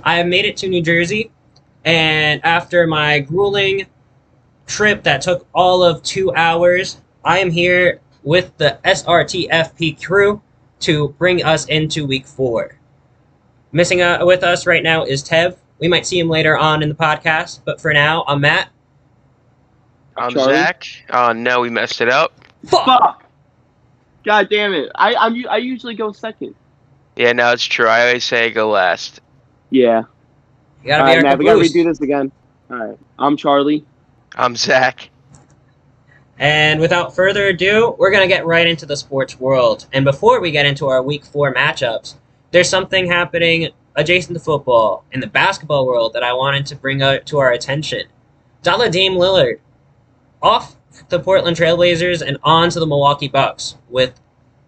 I have made it to New Jersey, and after my grueling trip that took all of 2 hours, I am here with the SRTFP crew to bring us into week 4. Missing with us right now is Tev. We might see him later on in the podcast, but for now, I'm Matt. I'm Charlie? Zach. Oh no, we messed it up. Fuck! God damn it! I usually go second. Yeah, no, it's true. I always say go last. Yeah. You gotta All be right, our Matt. We gotta caboose. redo this again. All right. I'm Charlie. I'm Zach. And without further ado, we're going to get right into the sports world. And before we get into our week 4 matchups, there's something happening adjacent to football in the basketball world that I wanted to bring to our attention. Dame Lillard off the Portland Trailblazers and on to the Milwaukee Bucks with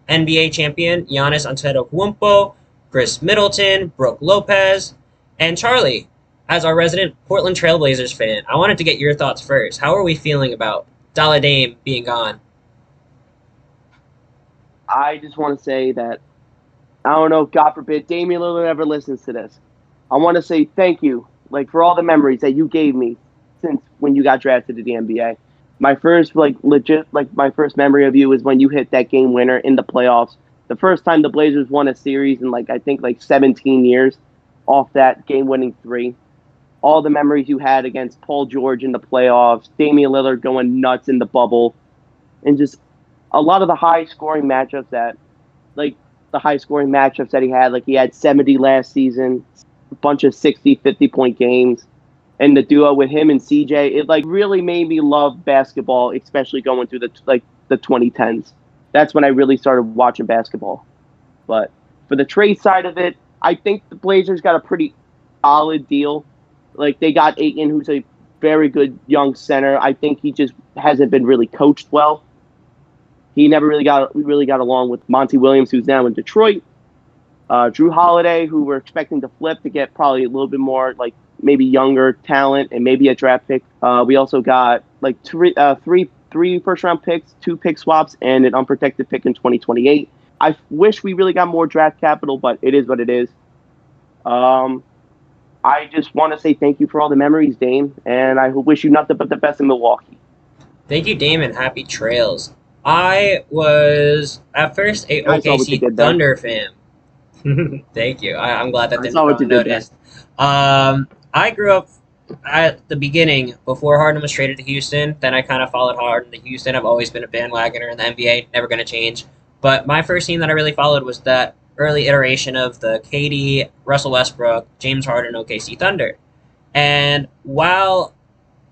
NBA champion Giannis Antetokounmpo, Chris Middleton, Brooke Lopez, and Charlie. As our resident Portland Trailblazers fan, I wanted to get your thoughts first. How are we feeling about Dame being gone? I just want to say that, I don't know, God forbid, Damian Lillard ever listens to this. I want to say thank you, for all the memories that you gave me since when you got drafted to the NBA. My first, my first memory of you is when you hit that game winner in the playoffs. The first time the Blazers won a series in, I think 17 years off that game-winning 3. All the memories you had against Paul George in the playoffs, Damian Lillard going nuts in the bubble, and just a lot of the high-scoring matchups that he had. He had 70 last season, a bunch of 60, 50-point games. And the duo with him and CJ, it really made me love basketball, especially going through the 2010s. That's when I really started watching basketball. But for the trade side of it, I think the Blazers got a pretty solid deal. They got Ayton, who's a very good young center. I think he just hasn't been really coached well. He never really got along with Monty Williams, who's now in Detroit. Drew Holiday, who we're expecting to flip to get probably a little bit more maybe younger talent and maybe a draft pick. We also got three first-round picks, 2 pick swaps, and an unprotected pick in 2028. I wish we really got more draft capital, but it is what it is. I just want to say thank you for all the memories, Dame, and I wish you nothing but the best in Milwaukee. Thank you, Dame, and happy trails. I was, at first, a OKC Thunder fan. Thank you. I'm glad that didn't go unnoticed. I grew up at the beginning, before Harden was traded to Houston. Then I kind of followed Harden to Houston. I've always been a bandwagoner in the NBA, never going to change. But my first team that I really followed was that early iteration of the KD, Russell Westbrook, James Harden, OKC Thunder. And while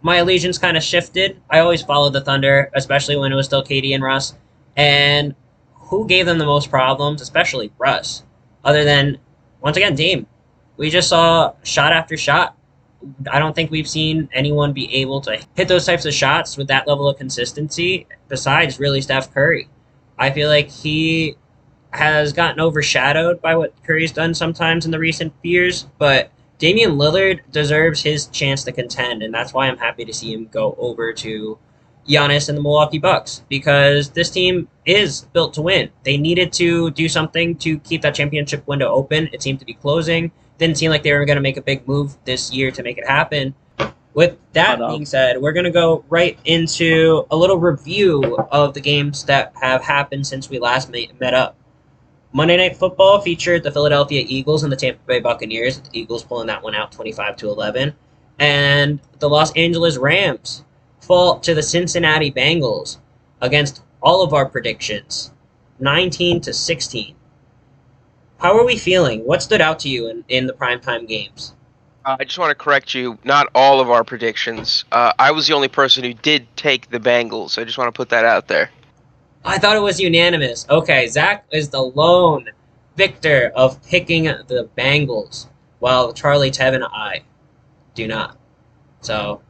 my allegiance kind of shifted, I always followed the Thunder, especially when it was still KD and Russ. And who gave them the most problems, especially Russ, other than, once again, Dame. We just saw shot after shot. I don't think we've seen anyone be able to hit those types of shots with that level of consistency besides really Steph Curry. I feel like he has gotten overshadowed by what Curry's done sometimes in the recent years, but Damian Lillard deserves his chance to contend, and that's why I'm happy to see him go over to Giannis and the Milwaukee Bucks, because this team is built to win. They needed to do something to keep that championship window open. It seemed to be closing. Didn't seem like they were going to make a big move this year to make it happen. With that being said, we're going to go right into a little review of the games that have happened since we last met up. Monday Night Football featured the Philadelphia Eagles and the Tampa Bay Buccaneers. The Eagles pulling that one out 25-11. And the Los Angeles Rams fall to the Cincinnati Bengals against all of our predictions, 19-16. How are we feeling? What stood out to you in the primetime games? I just want to correct you. Not all of our predictions. I was the only person who did take the Bengals. I just want to put that out there. I thought it was unanimous. Okay, Zach is the lone victor of picking the Bengals, while Charlie, Tev, and I do not. So,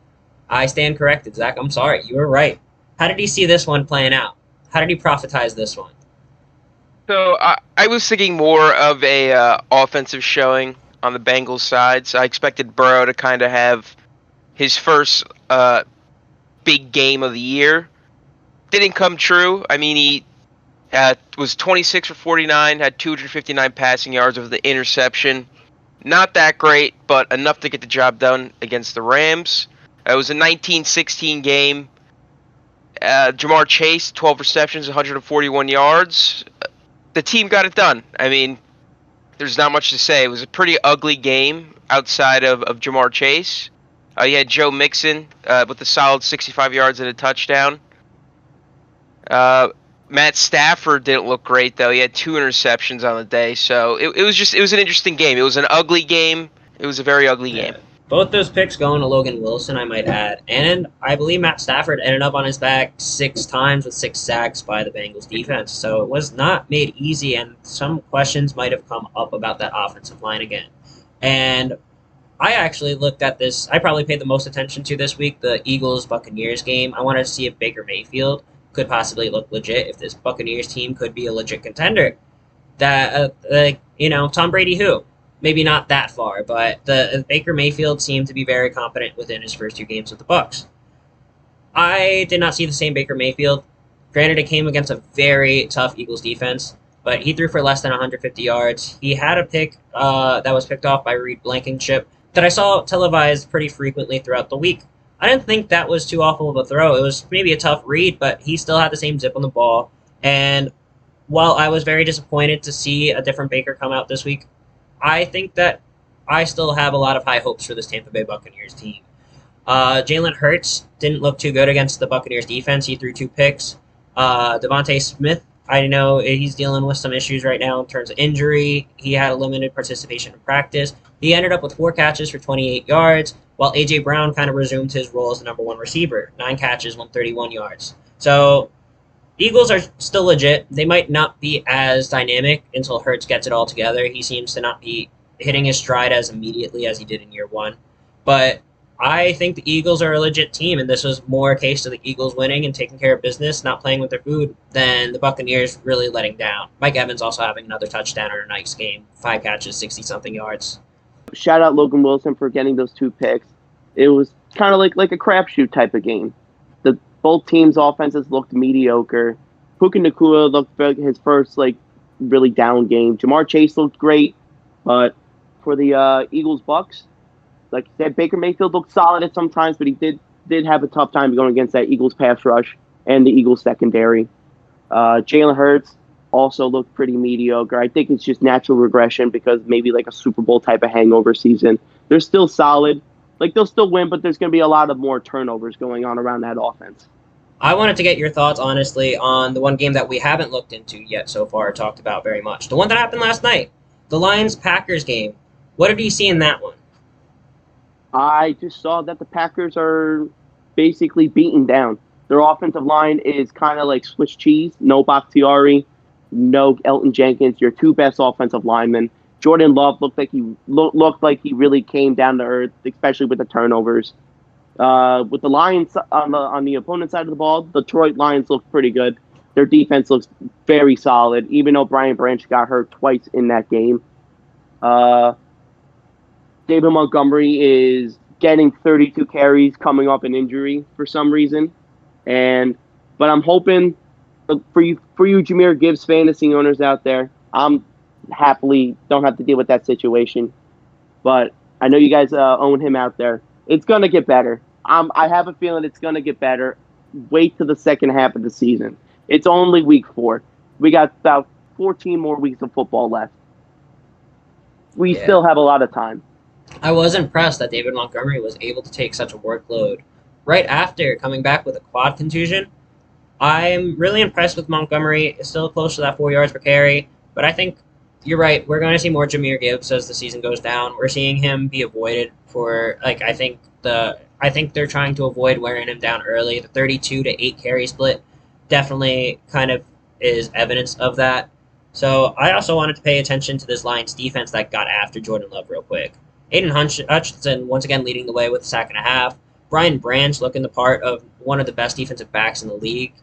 I stand corrected. Zach, I'm sorry. You were right. How did he see this one playing out? How did he prophetize this one? So, I was thinking more of a offensive showing on the Bengals side. So, I expected Burrow to kind of have his first big game of the year. Didn't come true. I mean, he was 26 for 49, had 259 passing yards with the interception. Not that great, but enough to get the job done against the Rams. It was a 19-16 game. Jamar Chase, 12 receptions, 141 yards. The team got it done. I mean, there's not much to say. It was a pretty ugly game outside of Jamar Chase. You had Joe Mixon with a solid 65 yards and a touchdown. Matt Stafford didn't look great, though. He had 2 interceptions on the day. So it was an interesting game. It was an ugly game. It was a very ugly game. Both those picks going to Logan Wilson, I might add. And I believe Matt Stafford ended up on his back 6 times with 6 sacks by the Bengals defense. So it was not made easy, and some questions might have come up about that offensive line again. And I actually looked at this. I probably paid the most attention to this week, the Eagles-Buccaneers game. I wanted to see if Baker Mayfield could possibly look legit, if this Buccaneers team could be a legit contender. That, Tom Brady who? Maybe not that far, but the Baker Mayfield seemed to be very competent within his first 2 games with the Bucs. I did not see the same Baker Mayfield. Granted, it came against a very tough Eagles defense, but he threw for less than 150 yards. He had a pick that was picked off by Reed Blankenship that I saw televised pretty frequently throughout the week. I didn't think that was too awful of a throw. It was maybe a tough read, but he still had the same zip on the ball. And while I was very disappointed to see a different Baker come out this week, I think that I still have a lot of high hopes for this Tampa Bay Buccaneers team. Jalen Hurts didn't look too good against the Buccaneers defense. He threw 2 picks. Devontae Smith, I know he's dealing with some issues right now in terms of injury. He had a limited participation in practice. He ended up with 4 catches for 28 yards, while A.J. Brown kind of resumed his role as the number 1 receiver. 9 catches, 131 yards. So Eagles are still legit. They might not be as dynamic until Hurts gets it all together. He seems to not be hitting his stride as immediately as he did in year 1. But I think the Eagles are a legit team, and this was more a case of the Eagles winning and taking care of business, not playing with their food, than the Buccaneers really letting down. Mike Evans also having another touchdown in a nice game. 5 catches, 60-something yards. Shout out Logan Wilson for getting those 2 picks. It was kind of like a crapshoot type of game. Both teams' offenses looked mediocre. Puka Nacua looked like his first really down game. Jamar Chase looked great, but for the Eagles-Bucks, like I said, Baker Mayfield looked solid at some times, but he did have a tough time going against that Eagles pass rush and the Eagles secondary. Jalen Hurts also looked pretty mediocre. I think it's just natural regression because maybe like a Super Bowl type of hangover season. They're still solid. They'll still win, but there's going to be a lot of more turnovers going on around that offense. I wanted to get your thoughts, honestly, on the one game that we haven't looked into yet so far, talked about very much. The one that happened last night, the Lions-Packers game. What did you see in that one? I just saw that the Packers are basically beaten down. Their offensive line is kind of like Swiss cheese. No Bakhtiari, no Elton Jenkins, your 2 best offensive linemen. Jordan Love looked like he really came down to earth, especially with the turnovers. With the Lions on the opponent side of the ball, the Detroit Lions look pretty good. Their defense looks very solid, even though Brian Branch got hurt twice in that game. David Montgomery is getting 32 carries coming off an injury for some reason, but I'm hoping for you Jahmyr Gibbs fantasy owners out there. I'm happily don't have to deal with that situation, but I know you guys own him out there. It's gonna get better. I have a feeling it's gonna get better. Wait till the second half of the season. It's only week 4. We got about 14 more weeks of football left. We still have a lot of time. I was impressed that David Montgomery was able to take such a workload right after coming back with a quad contusion. I'm really impressed with Montgomery. It's still close to that 4 yards per carry, but I think you're right. We're going to see more Jahmyr Gibbs as the season goes down. We're seeing him be avoided for I think they're trying to avoid wearing him down early. The 32 to 8 carry split definitely kind of is evidence of that. So I also wanted to pay attention to this Lions defense that got after Jordan Love real quick. Aiden Hutchinson once again leading the way with a sack and a half. Brian Branch looking the part of one of the best defensive backs in the league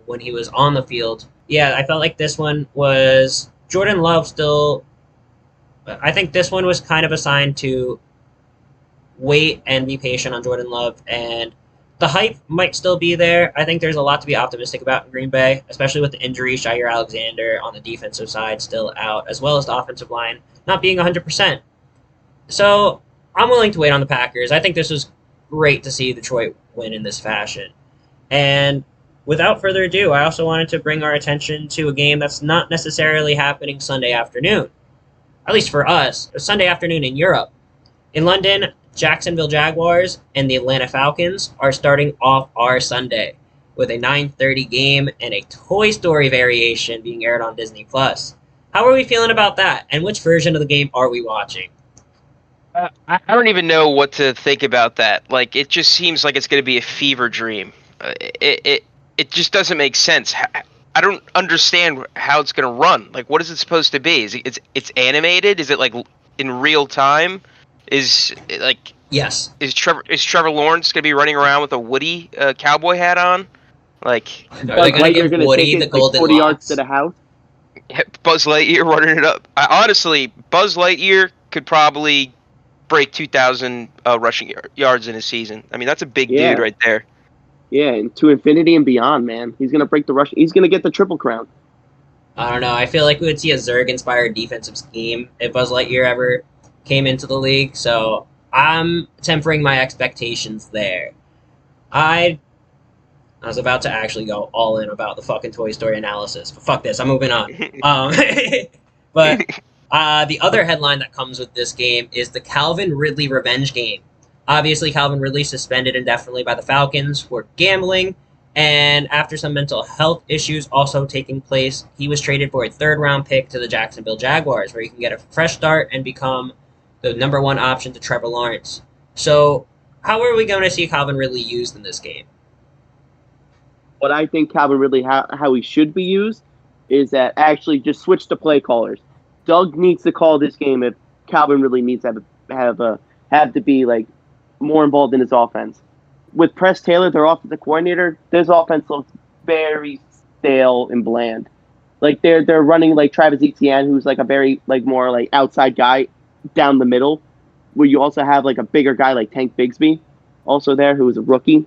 when he was on the field. Yeah, I felt like this one was Jordan Love still. I think this one was kind of assigned to wait and be patient on Jordan Love, and the hype might still be there. I think there's a lot to be optimistic about in Green Bay, especially with the injury. Jair Alexander on the defensive side still out, as well as the offensive line not being 100%. So I'm willing to wait on the Packers. I think this was great to see Detroit win in this fashion. And without further ado, I also wanted to bring our attention to a game that's not necessarily happening Sunday afternoon. At least for us, Sunday afternoon in Europe. In London, Jacksonville Jaguars and the Atlanta Falcons are starting off our Sunday with a 9:30 game and a Toy Story variation being aired on Disney Plus. How are we feeling about that? And which version of the game are we watching? I don't even know what to think about that. Like, it just seems like it's going to be a fever dream. It just doesn't make sense. I don't understand how it's going to run. Like, what is it supposed to be? It's animated? Is it like in real time? Yes. Is Trevor Lawrence going to be running around with a Woody cowboy hat on? Like, are they going to give Woody the golden 40 locks? yards to the house? Buzz Lightyear running it up. Honestly, Buzz Lightyear could probably break 2,000 rushing yards in a season. I mean, that's a big dude right there. Yeah, and to infinity and beyond, man. He's going to break the rush. He's going to get the Triple Crown. I don't know. I feel like we would see a Zurg-inspired defensive scheme if Buzz Lightyear ever came into the league. So I'm tempering my expectations there. I was about to actually go all in about the fucking Toy Story analysis, but fuck this. I'm moving on. But the other headline that comes with this game is the Calvin Ridley revenge game. Obviously, Calvin Ridley suspended indefinitely by the Falcons for gambling, and after some mental health issues also taking place, he was traded for a third-round pick to the Jacksonville Jaguars, where he can get a fresh start and become the number one option to Trevor Lawrence. So, how are we going to see Calvin Ridley used in this game? What I think Calvin Ridley, how he should be used, is that actually just switch to play callers. Doug needs to call this game if Calvin Ridley needs to have to be like more involved in his offense. With Press Taylor, their offensive coordinator, this offense looks very stale and bland. Like they're running like Travis Etienne, who's like a very like more like outside guy down the middle, where you also have like a bigger guy like Tank Bigsby, also there, who is a rookie.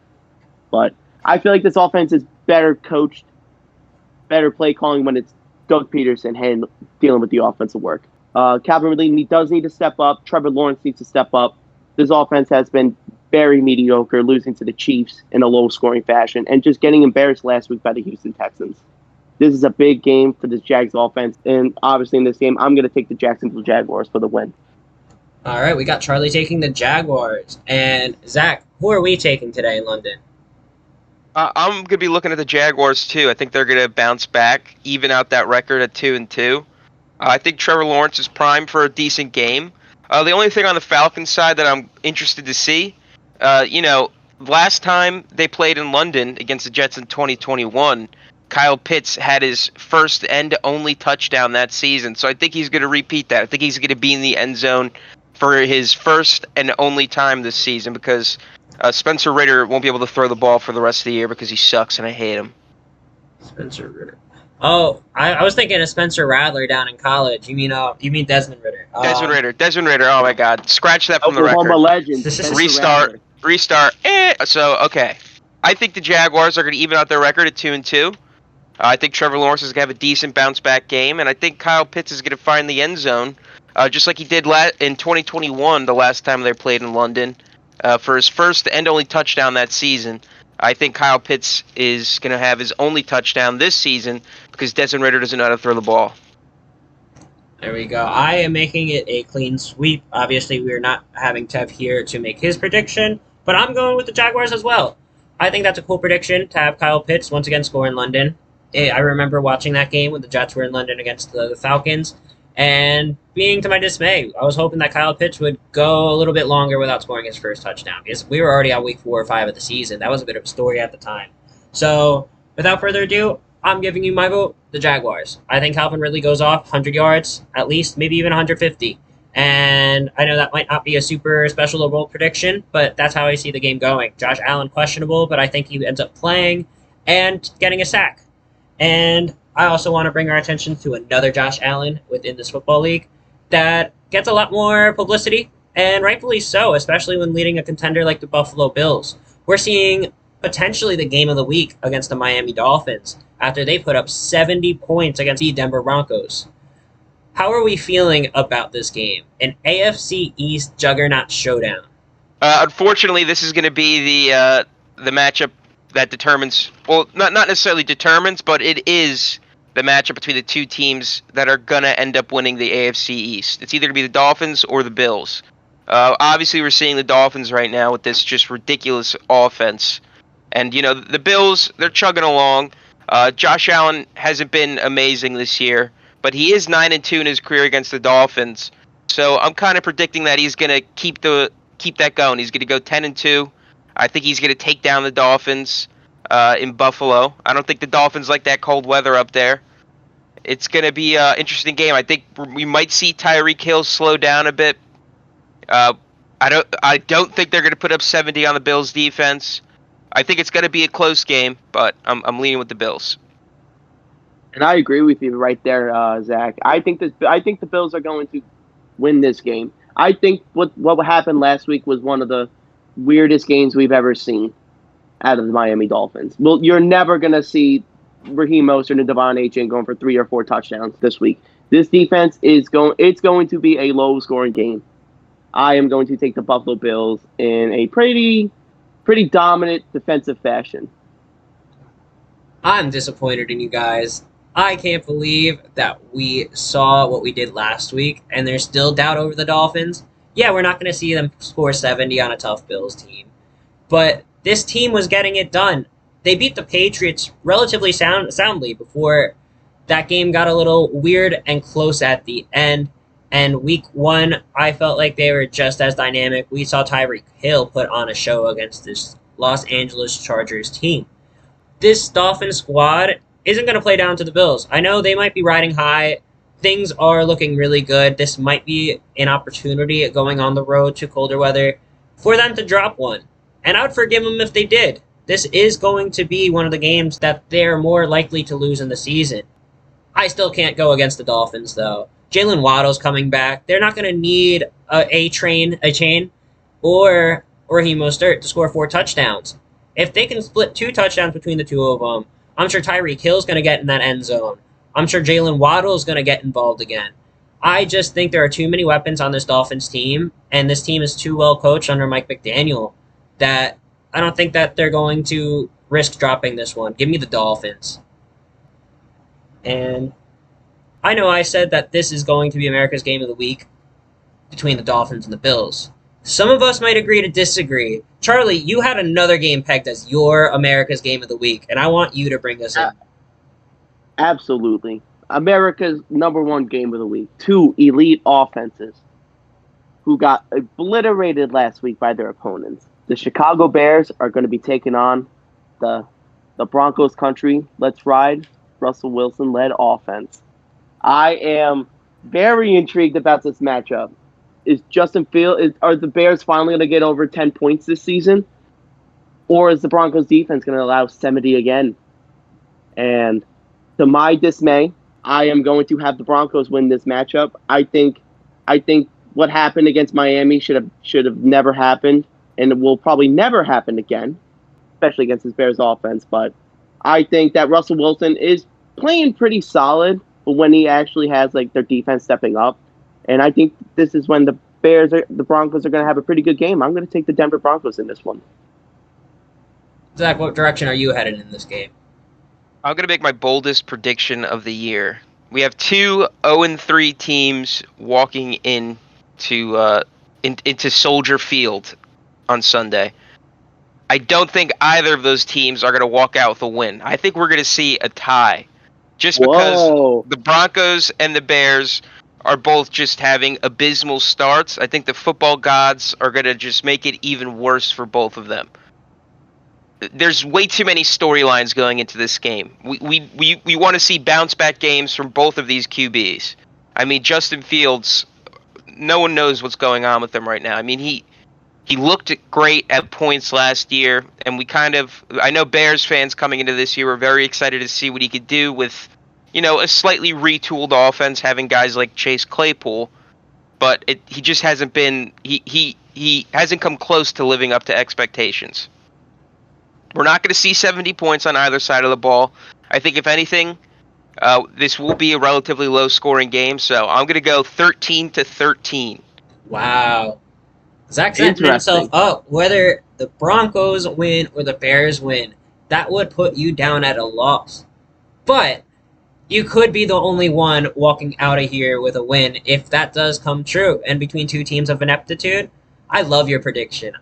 But I feel like this offense is better coached, better play calling when it's Doug Peterson dealing with the offensive work. Calvin Ridley does need to step up. Trevor Lawrence needs to step up. This offense has been very mediocre, losing to the Chiefs in a low-scoring fashion and just getting embarrassed last week by the Houston Texans. This is a big game for this Jags offense, and obviously in this game, I'm going to take the Jacksonville Jaguars for the win. All right, we got Charlie taking the Jaguars. And Zach, who are we taking today in London? I'm going to be looking at the Jaguars, too. I think they're going to bounce back, even out that record at 2-2. I think Trevor Lawrence is primed for a decent game. The only thing on the Falcons side that I'm interested to see, last time they played in London against the Jets in 2021, Kyle Pitts had his first and only touchdown that season. So I think he's going to repeat that. I think he's going to be in the end zone for his first and only time this season because Spencer Ritter won't be able to throw the ball for the rest of the year because he sucks and I hate him. Spencer Ritter. Oh, I was thinking of Spencer Rattler down in college. You mean Desmond Ritter? Desmond Ritter. Oh my God! Scratch that from the record. Legend. Restart. So okay, I think the Jaguars are going to even out their record at 2-2. I think Trevor Lawrence is going to have a decent bounce back game, and I think Kyle Pitts is going to find the end zone, just like he did in 2021, the last time they played in London, for his first and only touchdown that season. I think Kyle Pitts is going to have his only touchdown this season because Desmond Ritter doesn't know how to throw the ball. There we go. I am making it a clean sweep. Obviously, we're not having Tev here to make his prediction, but I'm going with the Jaguars as well. I think that's a cool prediction to have Kyle Pitts once again score in London. I remember watching that game when the Jets were in London against the Falcons, and being to my dismay, I was hoping that Kyle Pitts would go a little bit longer without scoring his first touchdown because we were already at week 4 or 5 of the season. That was a bit of a story at the time. So, without further ado, I'm giving you my vote, the Jaguars. I think Calvin Ridley goes off 100 yards, at least, maybe even 150. And I know that might not be a super special or bold prediction, but that's how I see the game going. Josh Allen questionable, but I think he ends up playing and getting a sack. And I also want to bring our attention to another Josh Allen within this football league that gets a lot more publicity, and rightfully so, especially when leading a contender like the Buffalo Bills. We're seeing potentially the game of the week against the Miami Dolphins after they put up 70 points against the Denver Broncos. How are we feeling about this game? An AFC East juggernaut showdown. Unfortunately, this is going to be the matchup that determines. Well, not necessarily determines, but it is the matchup between the two teams that are going to end up winning the AFC East. It's either going to be the Dolphins or the Bills. Obviously, we're seeing the Dolphins right now with this just ridiculous offense. And, the Bills, they're chugging along. Josh Allen hasn't been amazing this year, but he is 9-2 in his career against the Dolphins. So I'm kind of predicting that he's going to keep that going. He's going to go 10-2. I think he's going to take down the Dolphins in Buffalo. I don't think the Dolphins like that cold weather up there. It's going to be an interesting game. I think we might see Tyreek Hill slow down a bit. I don't think they're going to put up 70 on the Bills defense. I think it's going to be a close game, but I'm leaning with the Bills. And I agree with you right there, Zach. I think the Bills are going to win this game. I think what happened last week was one of the weirdest games we've ever seen out of the Miami Dolphins. Well, you're never going to see Raheem Mostert and Devon Achane going for 3 or 4 touchdowns this week. This defense it's going to be a low-scoring game. I am going to take the Buffalo Bills in a pretty dominant defensive fashion. I'm disappointed in you guys. I can't believe that we saw what we did last week, and there's still doubt over the Dolphins. Yeah, we're not going to see them score 70 on a tough Bills team. But this team was getting it done. They beat the Patriots relatively soundly before that game got a little weird and close at the end. And week 1, I felt like they were just as dynamic. We saw Tyreek Hill put on a show against this Los Angeles Chargers team. This Dolphin squad isn't going to play down to the Bills. I know they might be riding high. Things are looking really good. This might be an opportunity going on the road to colder weather for them to drop one. And I would forgive them if they did. This is going to be one of the games that they're more likely to lose in the season. I still can't go against the Dolphins, though. Jalen Waddle's coming back. They're not going to need a chain, or Raheem Mostert to score 4 touchdowns. If they can split 2 touchdowns between the two of them, I'm sure Tyreek Hill's going to get in that end zone. I'm sure Jalen Waddle's going to get involved again. I just think there are too many weapons on this Dolphins team, and this team is too well coached under Mike McDaniel that I don't think that they're going to risk dropping this one. Give me the Dolphins. And I know I said that this is going to be America's Game of the Week between the Dolphins and the Bills. Some of us might agree to disagree. Charlie, you had another game pegged as your America's Game of the Week, and I want you to bring us in. Absolutely. America's #1 game of the week. 2 elite offenses who got obliterated last week by their opponents. The Chicago Bears are going to be taking on the Broncos country. Let's ride. Russell Wilson-led offense. I am very intrigued about this matchup. Are the Bears finally going to get over 10 points this season? Or is the Broncos defense going to allow 70 again? And to my dismay, I am going to have the Broncos win this matchup. I think what happened against Miami should have never happened, and it will probably never happen again, especially against this Bears offense. But I think that Russell Wilson is playing pretty solid, but when he actually has their defense stepping up, and I think this is when the Broncos are going to have a pretty good game. I'm going to take the Denver Broncos in this one. Zach, what direction are you headed in this game? I'm going to make my boldest prediction of the year. We have 2 0-3 teams walking into Soldier Field on Sunday. I don't think either of those teams are going to walk out with a win. I think we're going to see a tie. Just because the Broncos and the Bears are both just having abysmal starts, I think the football gods are going to just make it even worse for both of them. There's way too many storylines going into this game. We want to see bounce-back games from both of these QBs. I mean, Justin Fields, no one knows what's going on with him right now. I mean, he looked great at points last year, and I know Bears fans coming into this year were very excited to see what he could do with, a slightly retooled offense, having guys like Chase Claypool, but he just hasn't been, he hasn't come close to living up to expectations. We're not going to see 70 points on either side of the ball. I think if anything, This will be a relatively low-scoring game, so I'm going to go 13-13. Wow. Zach setting himself up. Whether the Broncos win or the Bears win, that would put you down at a loss. But you could be the only one walking out of here with a win if that does come true. And between two teams of ineptitude, I love your prediction.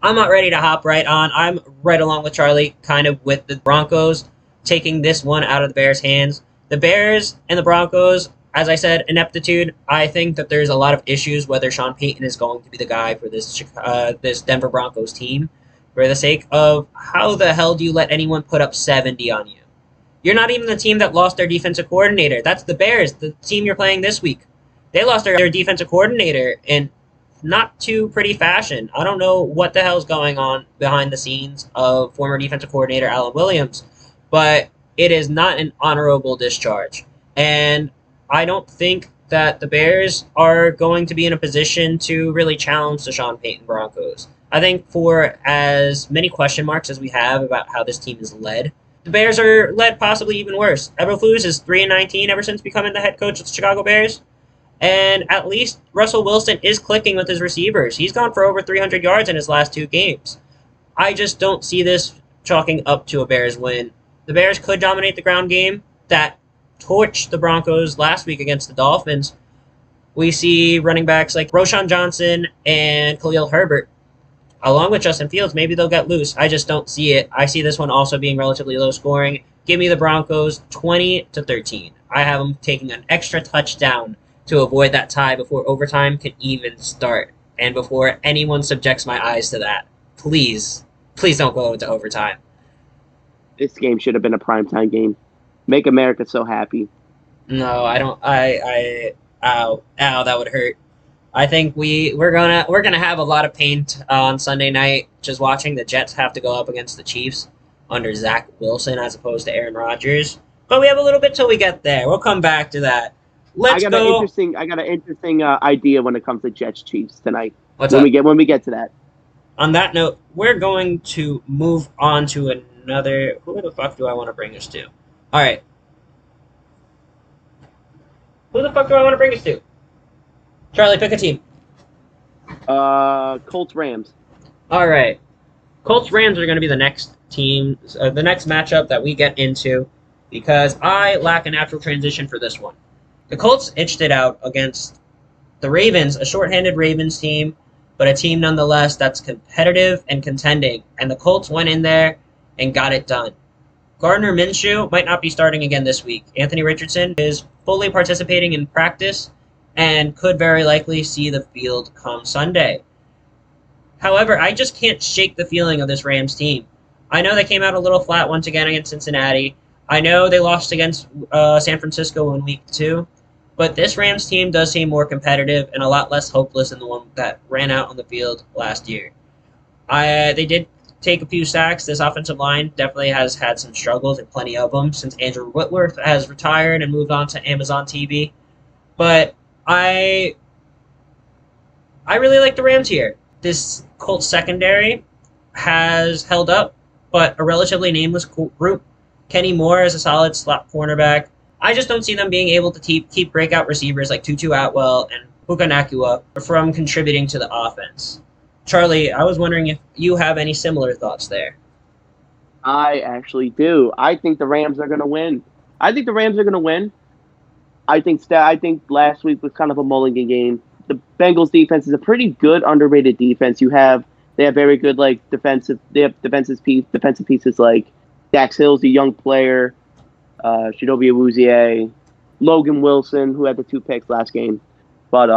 I'm not ready to hop right on. I'm right along with Charlie, kind of with the Broncos taking this one out of the Bears' hands. The Bears and the Broncos, as I said, ineptitude. I think that there's a lot of issues whether Sean Payton is going to be the guy for this Denver Broncos team, for the sake of how the hell do you let anyone put up 70 on you? You're not even the team that lost their defensive coordinator. That's the Bears, the team you're playing this week. They lost their defensive coordinator in not too pretty fashion. I don't know what the hell's going on behind the scenes of former defensive coordinator Alan Williams, but it is not an honorable discharge. And I don't think that the Bears are going to be in a position to really challenge the Sean Payton Broncos. I think for as many question marks as we have about how this team is led, the Bears are led possibly even worse. Eberflus is 3-19 ever since becoming the head coach of the Chicago Bears. And at least Russell Wilson is clicking with his receivers. He's gone for over 300 yards in his last two games. I just don't see this chalking up to a Bears win. The Bears could dominate the ground game that torched the Broncos last week against the Dolphins. We see running backs like Roschon Johnson and Khalil Herbert, along with Justin Fields. Maybe they'll get loose. I just don't see it. I see this one also being relatively low scoring. Give me the Broncos 20-13. I have them taking an extra touchdown to avoid that tie before overtime can even start and before anyone subjects my eyes to that. Please don't go into overtime. This game should have been a primetime game. Make America so happy. No, I don't. Ow, that would hurt. I think we're gonna have a lot of pain on Sunday night just watching the Jets have to go up against the Chiefs under Zach Wilson as opposed to Aaron Rodgers. But we have a little bit till we get there. We'll come back to that. I got an interesting idea when it comes to Jets Chiefs tonight. What's when up? we get to that. On that note, we're going to move on to another. Who the fuck do I want to bring us to? All right. Who the fuck do I want to bring us to? Charlie, pick a team. Colts Rams. All right. Colts Rams are going to be the next team, the next matchup that we get into, because I lack a natural transition for this one. The Colts itched it out against the Ravens, a shorthanded Ravens team, but a team nonetheless that's competitive and contending. And the Colts went in there and got it done. Gardner Minshew might not be starting again this week. Anthony Richardson is fully participating in practice and could very likely see the field come Sunday. However, I just can't shake the feeling of this Rams team. I know they came out a little flat once again against Cincinnati. I know they lost against San Francisco in week 2. But this Rams team does seem more competitive and a lot less hopeless than the one that ran out on the field last year. They did take a few sacks. This offensive line definitely has had some struggles, and plenty of them, since Andrew Whitworth has retired and moved on to Amazon TV. But I really like the Rams here. This Colts secondary has held up, but a relatively nameless group. Kenny Moore is a solid slot cornerback. I just don't see them being able to keep breakout receivers like Tutu Atwell and Puka Nacua from contributing to the offense. Charlie, I was wondering if you have any similar thoughts there. I actually do. I think the Rams are going to win. I think last week was kind of a mulligan game. The Bengals defense is a pretty good underrated defense. They have very good defensive pieces like Dax Hill's a young player. Chidobe Awuzie, Logan Wilson, who had the 2 picks last game. But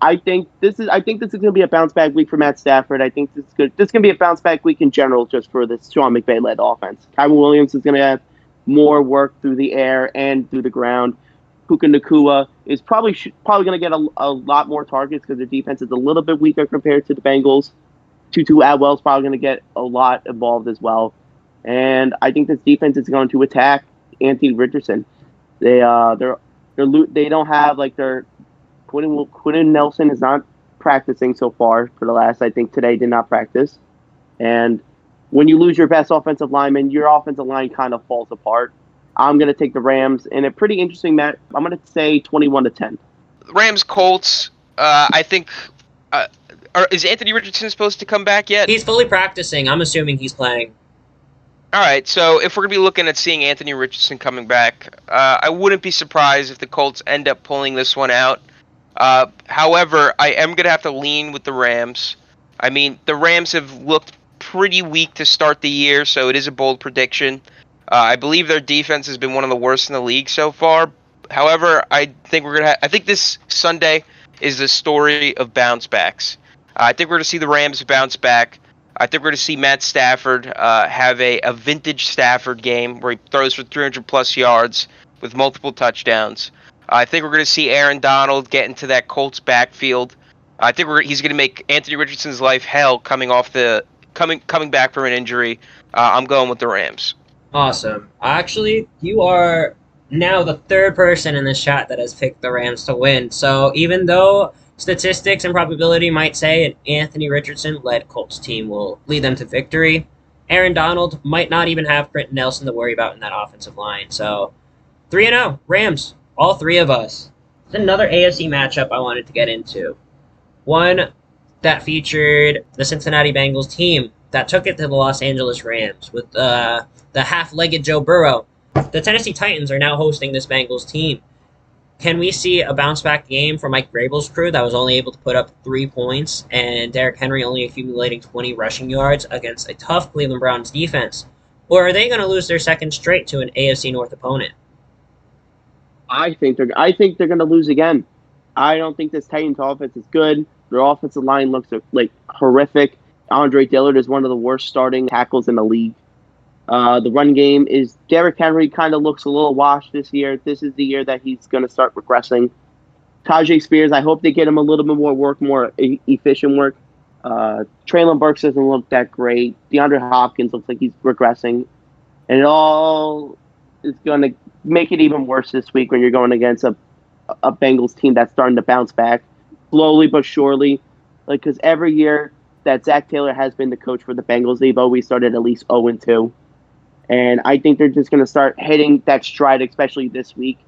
I think this is going to be a bounce back week for Matt Stafford. I think this is good. This is going to be a bounce back week in general, just for this Sean McVay led offense. Kyron Williams is going to have more work through the air and through the ground. Puka Nacua is probably going to get a lot more targets because their defense is a little bit weaker compared to the Bengals. Tutu Atwell is probably going to get a lot involved as well. And I think this defense is going to attack Anthony Richardson. They don't have their Quentin Nelson is not practicing so far for the last. I think today did not practice. And when you lose your best offensive lineman, your offensive line kind of falls apart. I'm going to take the Rams in a pretty interesting match. I'm going to say 21-10. Rams Colts. I think. Is Anthony Richardson supposed to come back yet? He's fully practicing. I'm assuming he's playing. All right, so if we're going to be looking at seeing Anthony Richardson coming back, I wouldn't be surprised if the Colts end up pulling this one out. However, I am going to have to lean with the Rams. I mean, the Rams have looked pretty weak to start the year, so it is a bold prediction. I believe their defense has been one of the worst in the league so far. However, I think I think this Sunday is the story of bounce backs. I think we're going to see the Rams bounce back. I think we're going to see Matt Stafford have a vintage Stafford game where he throws for 300-plus yards with multiple touchdowns. I think we're going to see Aaron Donald get into that Colts backfield. I think he's going to make Anthony Richardson's life hell coming back from an injury. I'm going with the Rams. Awesome. Actually, you are now the third person in this chat that has picked the Rams to win. So even though statistics and probability might say an Anthony Richardson-led Colts team will lead them to victory, Aaron Donald might not even have Quentin Nelson to worry about in that offensive line. So 3-0, Rams, all three of us. It's another AFC matchup I wanted to get into. One that featured the Cincinnati Bengals team that took it to the Los Angeles Rams with the half-legged Joe Burrow. The Tennessee Titans are now hosting this Bengals team. Can we see a bounce-back game for Mike Vrabel's crew that was only able to put up 3 points and Derrick Henry only accumulating 20 rushing yards against a tough Cleveland Browns defense? Or are they going to lose their second straight to an AFC North opponent? I think they're going to lose again. I don't think this Titans offense is good. Their offensive line looks like horrific. Andre Dillard is one of the worst starting tackles in the league. The run game is Derrick Henry kind of looks a little washed this year. This is the year that he's going to start regressing. Tajay Spears, I hope they get him a little bit more work, more efficient work. Traylon Burks doesn't look that great. DeAndre Hopkins looks like he's regressing. And it all is going to make it even worse this week when you're going against a Bengals team that's starting to bounce back slowly but surely. Because every year that Zach Taylor has been the coach for the Bengals, they've always started at least 0-2. And I think they're just going to start hitting that stride, especially this week,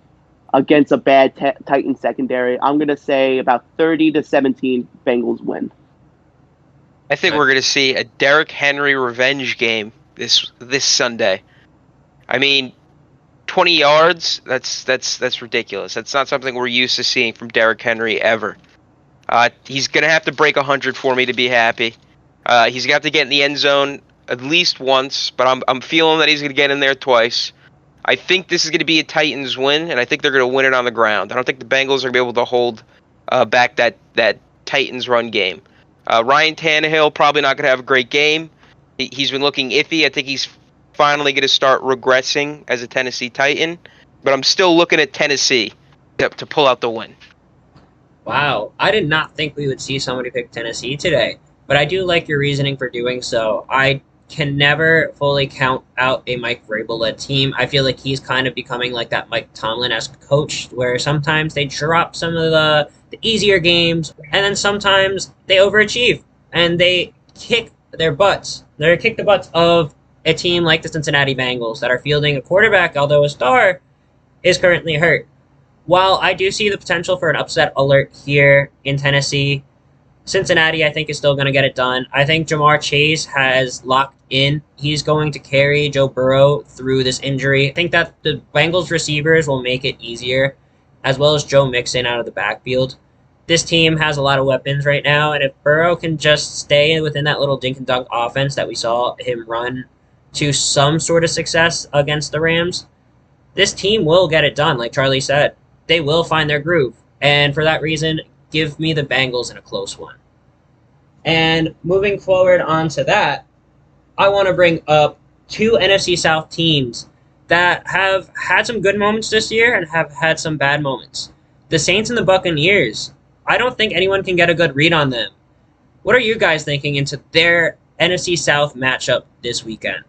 against a bad Titan secondary. I'm going to say about 30-17 Bengals win. I think we're going to see a Derrick Henry revenge game this Sunday. I mean, 20 yards, that's ridiculous. That's not something we're used to seeing from Derrick Henry ever. He's going to have to break 100 for me to be happy. He's going to have to get in the end zone at least once, but I'm feeling that he's going to get in there twice. I think this is going to be a Titans win, and I think they're going to win it on the ground. I don't think the Bengals are going to be able to hold back that Titans run game. Ryan Tannehill probably not going to have a great game. He's been looking iffy. I think he's finally going to start regressing as a Tennessee Titan, but I'm still looking at Tennessee to pull out the win. Wow, I did not think we would see somebody pick Tennessee today, but I do like your reasoning for doing so. I can never fully count out a Mike Vrabel-led team. I feel like he's kind of becoming like that Mike Tomlin-esque coach, where sometimes they drop some of the easier games, and then sometimes they overachieve, and they kick their butts. They kick the butts of a team like the Cincinnati Bengals that are fielding a quarterback, although a star is currently hurt. While I do see the potential for an upset alert here in Tennessee, Cincinnati, I think, is still going to get it done. I think Jamar Chase has locked in. He's going to carry Joe Burrow through this injury. I think that the Bengals receivers will make it easier, as well as Joe Mixon out of the backfield. This team has a lot of weapons right now, and if Burrow can just stay within that little dink and dunk offense that we saw him run to some sort of success against the Rams, this team will get it done, like Charlie said. They will find their groove. And for that reason, give me the Bengals in a close one. And moving forward onto that, I want to bring up two NFC South teams that have had some good moments this year and have had some bad moments. The Saints and the Buccaneers. I don't think anyone can get a good read on them. What are you guys thinking into their NFC South matchup this weekend?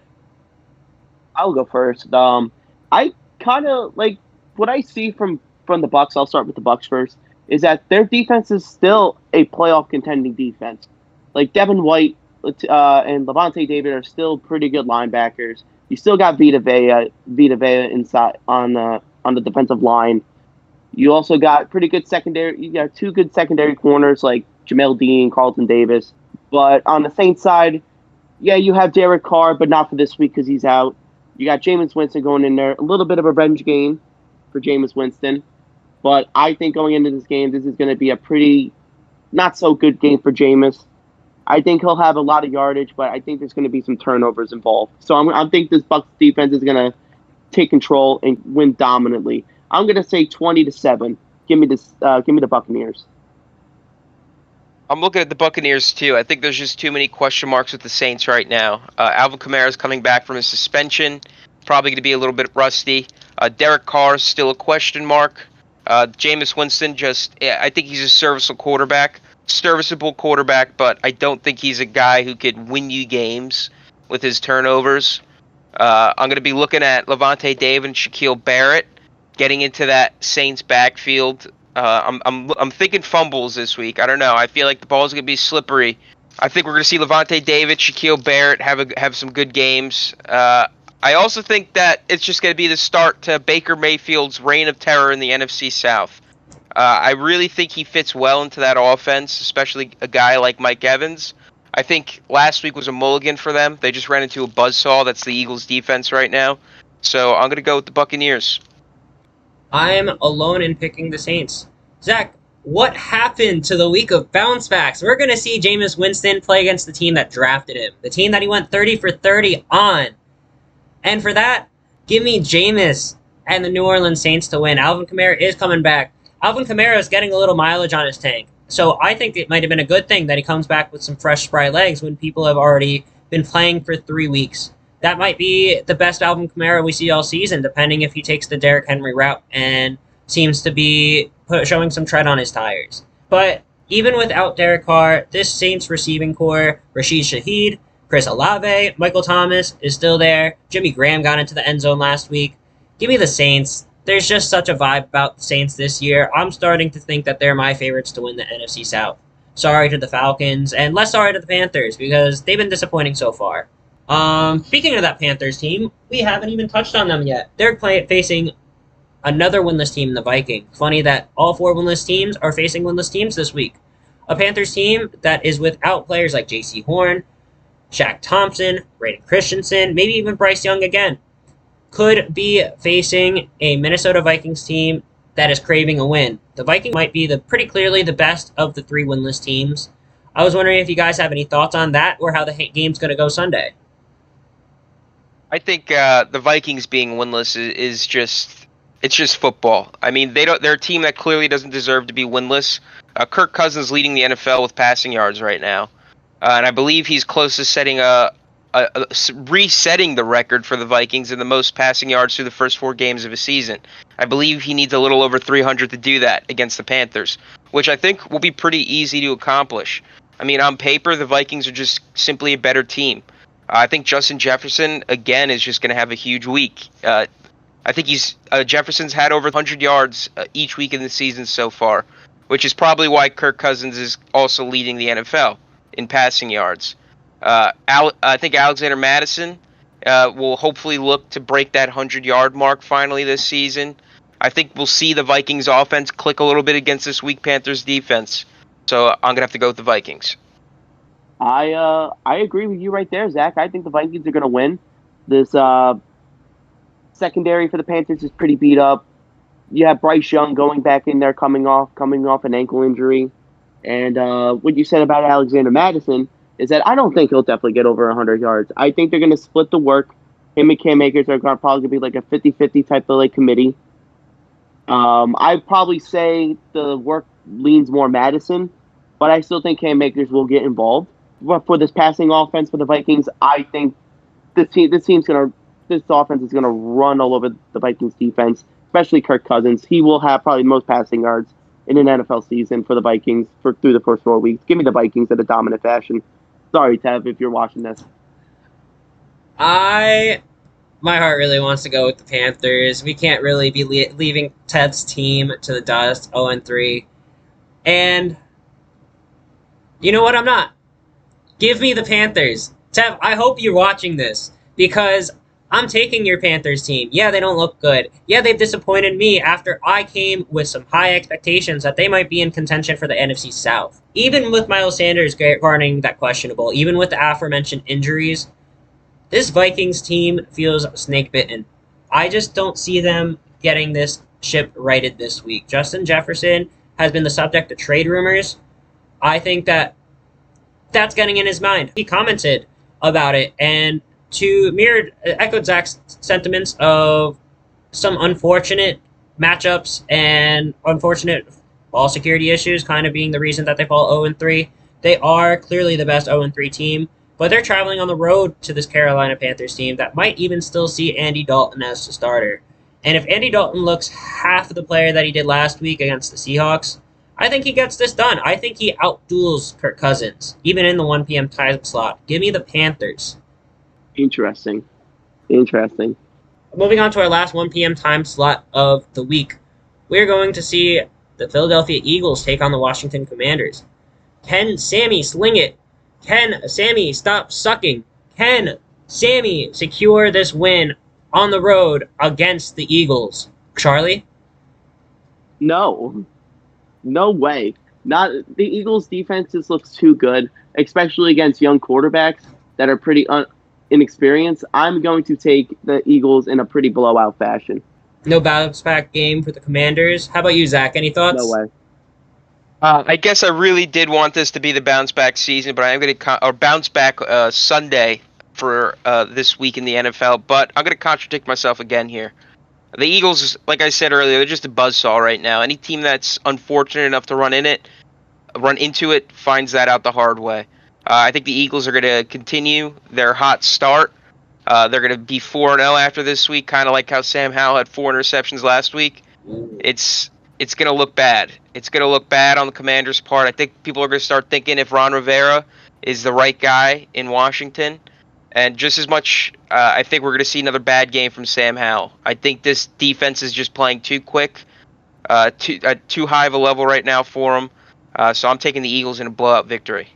I'll go first. I kind of like what I see from the Bucs. I'll start with the Bucs first. Is that their defense is still a playoff contending defense. Like Devin White and Levante David are still pretty good linebackers. You still got Vita Vea inside on the defensive line. You also got pretty good secondary. You got two good secondary corners like Jamel Dean, Carlton Davis. But on the Saints side, yeah, you have Derek Carr, but not for this week because he's out. You got Jameis Winston going in there. A little bit of a revenge game for Jameis Winston. But I think going into this game, this is going to be a pretty not so good game for Jameis. I think he'll have a lot of yardage, but I think there's going to be some turnovers involved. So I think this Bucs defense is going to take control and win dominantly. I'm going to say 20-7. Give me the Buccaneers. I'm looking at the Buccaneers too. I think there's just too many question marks with the Saints right now. Alvin Kamara is coming back from his suspension, probably going to be a little bit rusty. Derek Carr is still a question mark. Jameis Winston I think he's a serviceable quarterback, but I don't think he's a guy who could win you games with his turnovers. I'm going to be looking at Levante David and Shaquille Barrett getting into that Saints backfield. I'm thinking fumbles this week. I don't know. I feel like the ball's going to be slippery. I think we're going to see Levante David, Shaquille Barrett have some good games. I also think that it's just going to be the start to Baker Mayfield's reign of terror in the NFC South. I really think he fits well into that offense, especially a guy like Mike Evans. I think last week was a mulligan for them. They just ran into a buzzsaw. That's the Eagles' defense right now. So I'm going to go with the Buccaneers. I'm alone in picking the Saints. Zach, what happened to the week of bounce backs? We're going to see Jameis Winston play against the team that drafted him, the team that he went 30 for 30 on. And for that, give me Jameis and the New Orleans Saints to win. Alvin Kamara is coming back. Alvin Kamara is getting a little mileage on his tank. So I think it might have been a good thing that he comes back with some fresh, spry legs when people have already been playing for 3 weeks. That might be the best Alvin Kamara we see all season, depending if he takes the Derrick Henry route and seems to be showing some tread on his tires. But even without Derek Carr, this Saints receiving core, Rashid Shaheed, Chris Olave, Michael Thomas is still there. Jimmy Graham got into the end zone last week. Give me the Saints. There's just such a vibe about the Saints this year. I'm starting to think that they're my favorites to win the NFC South. Sorry to the Falcons, and less sorry to the Panthers, because they've been disappointing so far. Speaking of that Panthers team, we haven't even touched on them yet. They're facing another winless team in the Vikings. Funny that all 4 winless teams are facing winless teams this week. A Panthers team that is without players like J.C. Horn, Shaq Thompson, Braden Christensen, maybe even Bryce Young again, could be facing a Minnesota Vikings team that is craving a win. The Vikings might be pretty clearly the best of the 3 winless teams. I was wondering if you guys have any thoughts on that or how the game's going to go Sunday. I think the Vikings being winless is just football. I mean, they're a team that clearly doesn't deserve to be winless. Kirk Cousins leading the NFL with passing yards right now, and I believe he's close to setting resetting the record for the Vikings in the most passing yards through the first 4 games of a season. I believe he needs a little over 300 to do that against the Panthers, which I think will be pretty easy to accomplish. I mean, on paper, the Vikings are just simply a better team. I think Justin Jefferson, again, is just going to have a huge week. I think Jefferson's had over 100 yards each week in the season so far, which is probably why Kirk Cousins is also leading the NFL in passing yards. I think Alexander Mattison will hopefully look to break that 100-yard mark finally this season. I think we'll see the Vikings offense click a little bit against this weak Panthers defense. So I'm going to have to go with the Vikings. I agree with you right there, Zach. I think the Vikings are going to win. This secondary for the Panthers is pretty beat up. You have Bryce Young going back in there, coming off an ankle injury. And what you said about Alexander Mattison is that I don't think he'll definitely get over 100 yards. I think they're going to split the work. Him and Cam Akers are probably going to be like a 50-50 type of committee. I'd probably say the work leans more Madison, but I still think Cam Akers will get involved. But for this passing offense for the Vikings, I think this offense is gonna run all over the Vikings defense, especially Kirk Cousins. He will have probably the most passing yards in an NFL season for the Vikings through the first 4 weeks. Give me the Vikings in a dominant fashion. Sorry, Tev, if you're watching this. My heart really wants to go with the Panthers. We can't really be leaving Tev's team to the dust, 0-3. And you know what? I'm not. Give me the Panthers. Tev, I hope you're watching this because I'm taking your Panthers team. Yeah, they don't look good. Yeah, they've disappointed me after I came with some high expectations that they might be in contention for the NFC South. Even with Miles Sanders guarding that questionable, even with the aforementioned injuries, this Vikings team feels snake bitten. I just don't see them getting this ship righted this week. Justin Jefferson has been the subject of trade rumors. I think that's getting in his mind. He commented about it and echoed Zach's sentiments of some unfortunate matchups and unfortunate ball security issues kind of being the reason that they fall 0-3. They are clearly the best 0-3 team, but they're traveling on the road to this Carolina Panthers team that might even still see Andy Dalton as the starter. And if Andy Dalton looks half of the player that he did last week against the Seahawks, I think he gets this done. I think he outduels Kirk Cousins, even in the 1 p.m. time slot. Give me the Panthers. Interesting. Moving on to our last 1 p.m. time slot of the week, we're going to see the Philadelphia Eagles take on the Washington Commanders. Can Sammy sling it? Can Sammy stop sucking? Can Sammy secure this win on the road against the Eagles? Charlie? No way. Not the Eagles' defense just looks too good, especially against young quarterbacks that are pretty inexperienced. I'm going to take the Eagles in a pretty blowout fashion. No bounce back game for the Commanders. How about you, Zach? Any thoughts? No way. I guess I really did want this to be the bounce back season, but I'm going to bounce back Sunday for this week in the NFL. But I'm going to contradict myself again here. The Eagles, like I said earlier, they're just a buzzsaw right now. Any team that's unfortunate enough to run into it, finds that out the hard way. I think the Eagles are going to continue their hot start. They're going to be 4-0 after this week, kind of like how Sam Howell had 4 interceptions last week. It's going to look bad. It's going to look bad on the Commanders' part. I think people are going to start thinking if Ron Rivera is the right guy in Washington. And just as much, I think we're going to see another bad game from Sam Howell. I think this defense is just playing too quick, too high of a level right now for them. So I'm taking the Eagles in a blowout victory.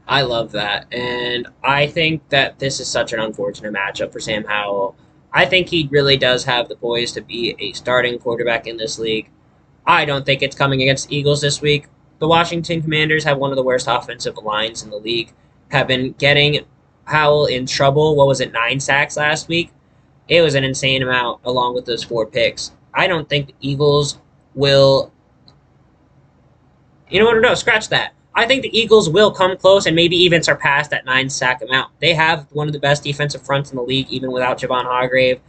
I love that. And I think that this is such an unfortunate matchup for Sam Howell. I think he really does have the poise to be a starting quarterback in this league. I don't think it's coming against the Eagles this week. The Washington Commanders have one of the worst offensive lines in the league, have been getting Howell in trouble. 9 sacks last week? It was an insane amount along with those 4 picks. I don't think the Eagles will... You know what? No, scratch that. I think the Eagles will come close and maybe even surpass that 9 sack amount. They have one of the best defensive fronts in the league, even without Javon Hargrave.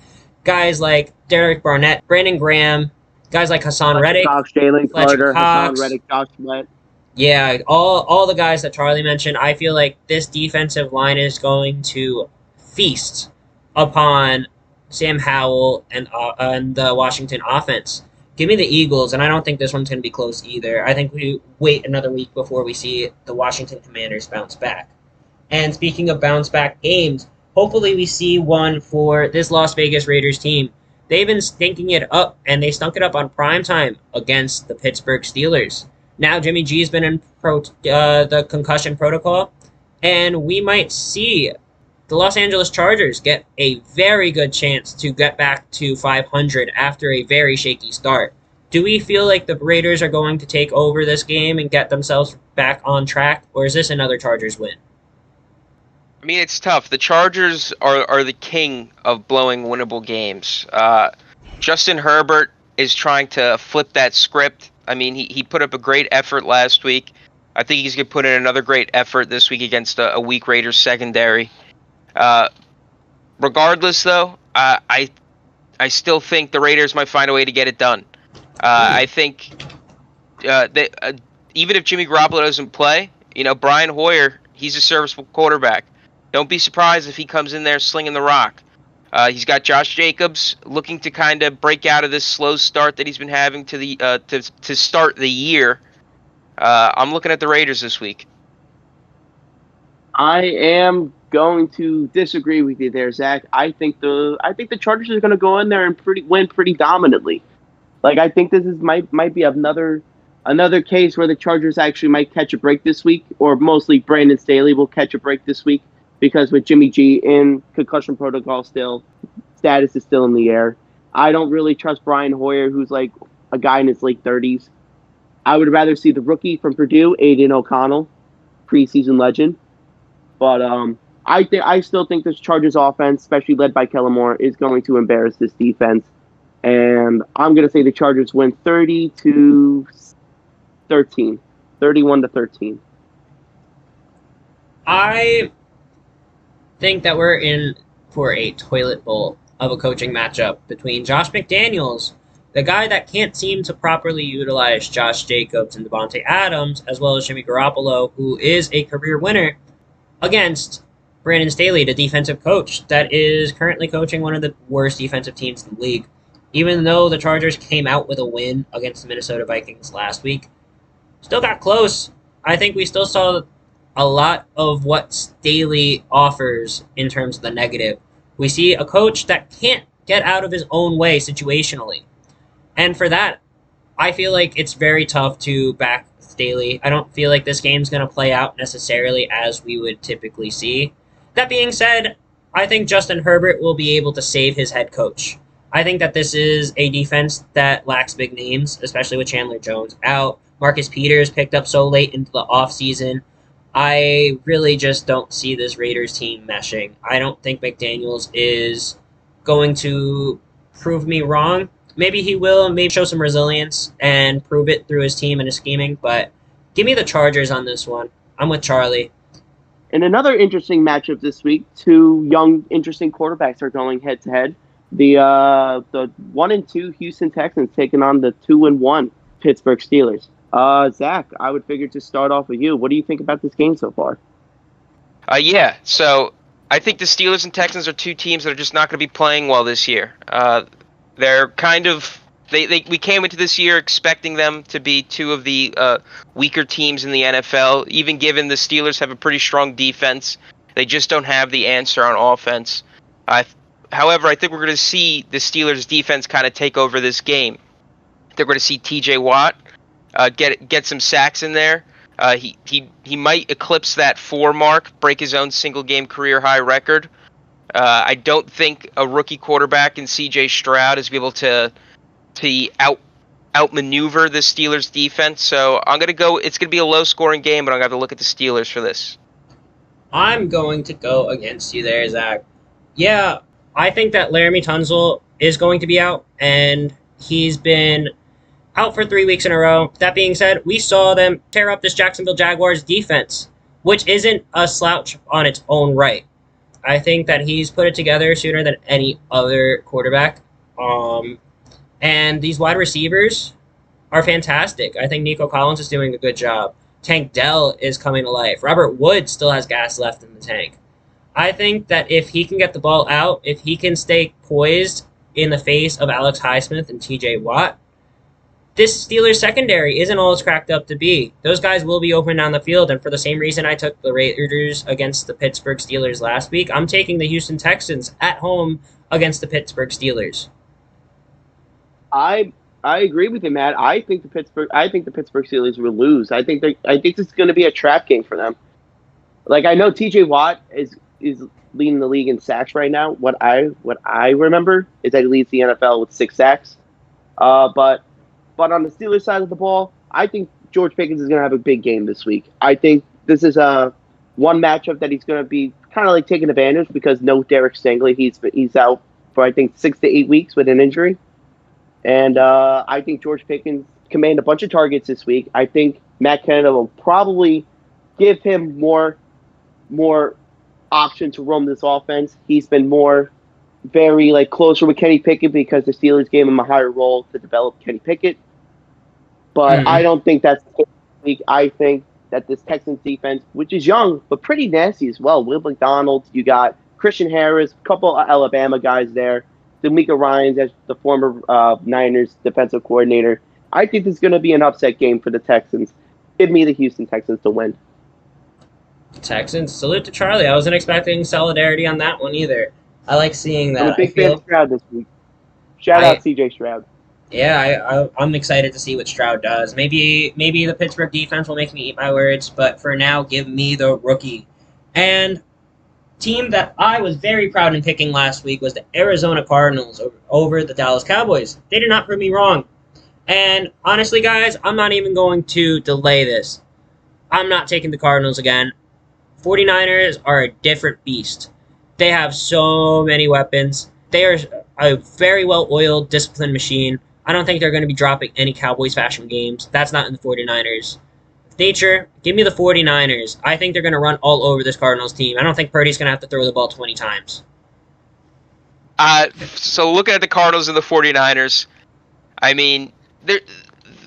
Guys like Derek Barnett, Brandon Graham, guys like Hassan Reddick, Jalen Carter, Hassan Reddick, Josh Sweat. Yeah, all the guys that Charlie mentioned. I feel like this defensive line is going to feast upon Sam Howell and the Washington offense. Give me the Eagles, and I don't think this one's going to be close either. I think we wait another week before we see the Washington Commanders bounce back. And speaking of bounce back games, hopefully we see one for this Las Vegas Raiders team. They've been stinking it up, and they stunk it up on primetime against the Pittsburgh Steelers. Now Jimmy G's been in the concussion protocol, and we might see the Los Angeles Chargers get a very good chance to get back to 500 after a very shaky start. Do we feel like the Raiders are going to take over this game and get themselves back on track, or is this another Chargers win? I mean, it's tough. The Chargers are the king of blowing winnable games. Justin Herbert is trying to flip that script. I mean, he put up a great effort last week. I think he's going to put in another great effort this week against a weak Raiders secondary. Regardless, though, I still think the Raiders might find a way to get it done. I think even if Jimmy Garoppolo doesn't play, Brian Hoyer, he's a serviceable quarterback. Don't be surprised if he comes in there slinging the rock. He's got Josh Jacobs looking to kind of break out of this slow start that he's been having to start the year. I'm looking at the Raiders this week. I am going to disagree with you there, Zach. I think the Chargers are going to go in there and win pretty dominantly. Like, I think this might be another case where the Chargers actually might catch a break this week, or mostly Brandon Staley will catch a break this week, because with Jimmy G in concussion protocol still, status is still in the air. I don't really trust Brian Hoyer, who's like a guy in his late 30s. I would rather see the rookie from Purdue, Aiden O'Connell, preseason legend. But I still think this Chargers offense, especially led by Kellen Moore, is going to embarrass this defense. And I'm going to say the Chargers win 30-13. 31-13. I think that we're in for a toilet bowl of a coaching matchup between Josh McDaniels, the guy that can't seem to properly utilize Josh Jacobs and Devontae Adams, as well as Jimmy Garoppolo, who is a career winner, against Brandon Staley, the defensive coach that is currently coaching one of the worst defensive teams in the league. Even though the Chargers came out with a win against the Minnesota Vikings last week, still got close. I think we still saw a lot of what Staley offers in terms of the negative. We see a coach that can't get out of his own way situationally. And for that, I feel like it's very tough to back Staley. I don't feel like this game's going to play out necessarily as we would typically see. That being said, I think Justin Herbert will be able to save his head coach. I think that this is a defense that lacks big names, especially with Chandler Jones out. Marcus Peters picked up so late into the offseason. I really just don't see this Raiders team meshing. I don't think McDaniels is going to prove me wrong. Maybe he will, maybe show some resilience and prove it through his team and his scheming, but give me the Chargers on this one. I'm with Charlie. And another interesting matchup this week, two young, interesting quarterbacks are going head-to-head. The 1-2 Houston Texans taking on the 2-1 Pittsburgh Steelers. Zach, I would figure to start off with you. What do you think about this game so far? So I think the Steelers and Texans are two teams that are just not going to be playing well this year. They're kind of we came into this year expecting them to be two of the weaker teams in the NFL. Even given the Steelers have a pretty strong defense, they just don't have the answer on offense. However, I think we're going to see the Steelers defense kind of take over this game. They're going to see T.J. Watt get some sacks in there. He might eclipse that 4 mark, break his own single game career high record. I don't think a rookie quarterback in C.J. Stroud is able to outmaneuver the Steelers defense. So I'm gonna go. It's gonna be a low scoring game, but I'm gonna have to look at the Steelers for this. I'm going to go against you there, Zach. Yeah, I think that Laramie Tunsil is going to be out, and he's been out for 3 weeks in a row. That being said, we saw them tear up this Jacksonville Jaguars defense, which isn't a slouch on its own right. I think that he's put it together sooner than any other quarterback. And these wide receivers are fantastic. I think Nico Collins is doing a good job. Tank Dell is coming to life. Robert Woods still has gas left in the tank. I think that if he can get the ball out, if he can stay poised in the face of Alex Highsmith and TJ Watt, this Steelers secondary isn't all it's cracked up to be. Those guys will be open down the field, and for the same reason I took the Raiders against the Pittsburgh Steelers last week, I'm taking the Houston Texans at home against the Pittsburgh Steelers. I agree with you, Matt. I think the Pittsburgh Steelers will lose. I think this is going to be a trap game for them. Like, I know TJ Watt is leading the league in sacks right now. What I remember is that he leads the NFL with 6 sacks. But on the Steelers side of the ball, I think George Pickens is going to have a big game this week. I think this is one matchup that he's going to be kind of like taking advantage because no Derek Stingley. He's out for I think 6 to 8 weeks with an injury. And I think George Pickens command a bunch of targets this week. I think Matt Canada will probably give him more option to roam this offense. He's been very closer with Kenny Pickett because the Steelers gave him a higher role to develop Kenny Pickett. But I don't think that's the case this week. I think that this Texans defense, which is young but pretty nasty as well, Will McDonald, you got Christian Harris, a couple of Alabama guys there, D'Amico Ryans as the former Niners defensive coordinator. I think this is going to be an upset game for the Texans. Give me the Houston Texans to win. Texans, salute to Charlie. I wasn't expecting solidarity on that one either. I like seeing that. I'm a big fan of Stroud this week. Shout out CJ Stroud. Yeah, I'm excited to see what Stroud does. Maybe the Pittsburgh defense will make me eat my words, but for now, give me the rookie. And team that I was very proud in picking last week was the Arizona Cardinals over the Dallas Cowboys. They did not prove me wrong. And honestly, guys, I'm not even going to delay this. I'm not taking the Cardinals again. 49ers are a different beast. They have so many weapons. They are a very well-oiled, disciplined machine. I don't think they're going to be dropping any Cowboys fashion games. That's not in the 49ers. Nature, give me the 49ers. I think they're going to run all over this Cardinals team. I don't think Purdy's going to have to throw the ball 20 times. So looking at the Cardinals and the 49ers, I mean,